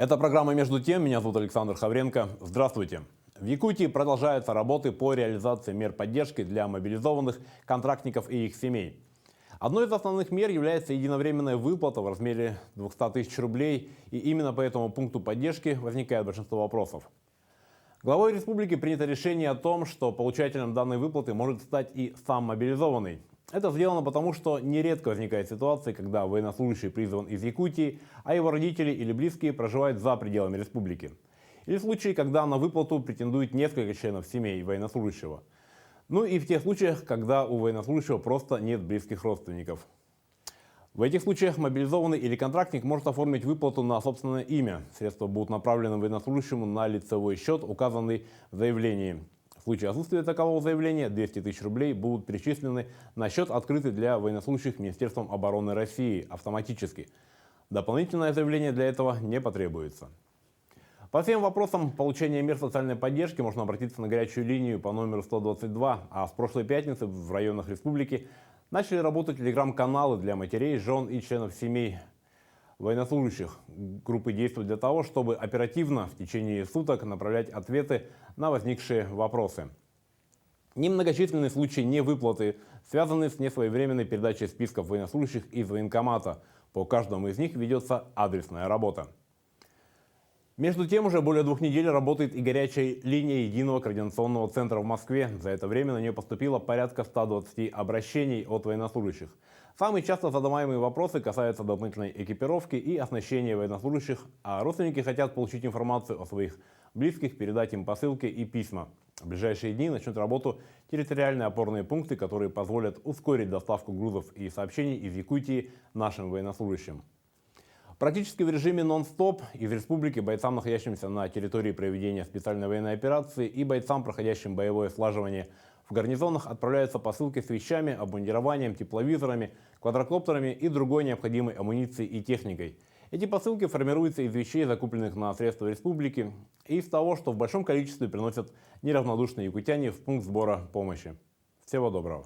Это программа «Между тем». Меня зовут Александр Хавренко. Здравствуйте. В Якутии продолжаются работы по реализации мер поддержки для мобилизованных, контрактников и их семей. Одной из основных мер является единовременная выплата в размере 200 тысяч рублей. И именно по этому пункту поддержки возникает большинство вопросов. Главой республики принято решение о том, что получателем данной выплаты может стать и сам мобилизованный. Это сделано потому, что нередко возникает ситуация, когда военнослужащий призван из Якутии, а его родители или близкие проживают за пределами республики. Или в случае, когда на выплату претендует несколько членов семей военнослужащего. Ну и в тех случаях, когда у военнослужащего просто нет близких родственников. В этих случаях мобилизованный или контрактник может оформить выплату на собственное имя. Средства будут направлены военнослужащему на лицевой счет, указанный в заявлении. В случае отсутствия такового заявления 200 тысяч рублей будут перечислены на счет, открытый для военнослужащих Министерством обороны России автоматически. Дополнительное заявление для этого не потребуется. По всем вопросам получения мер социальной поддержки можно обратиться на горячую линию по номеру 122, а с прошлой пятницы в районах республики начали работать телеграм-каналы для матерей, жен и членов семей военнослужащих. Группы действуют для того, чтобы оперативно в течение суток направлять ответы на возникшие вопросы. Немногочисленные случаи невыплаты связаны с несвоевременной передачей списков военнослужащих из военкомата. По каждому из них ведется адресная работа. Между тем, уже более 2 недель работает и горячая линия Единого координационного центра в Москве. За это время на нее поступило порядка 120 обращений от военнослужащих. Самые часто задаваемые вопросы касаются дополнительной экипировки и оснащения военнослужащих, а родственники хотят получить информацию о своих близких, передать им посылки и письма. В ближайшие дни начнут работу территориальные опорные пункты, которые позволят ускорить доставку грузов и сообщений из Якутии нашим военнослужащим. Практически в режиме нон-стоп из республики бойцам, находящимся на территории проведения специальной военной операции, и бойцам, проходящим боевое слаживание в гарнизонах, отправляются посылки с вещами, обмундированием, тепловизорами, квадрокоптерами и другой необходимой амуницией и техникой. Эти посылки формируются из вещей, закупленных на средства республики, и из того, что в большом количестве приносят неравнодушные якутяне в пункт сбора помощи. Всего доброго.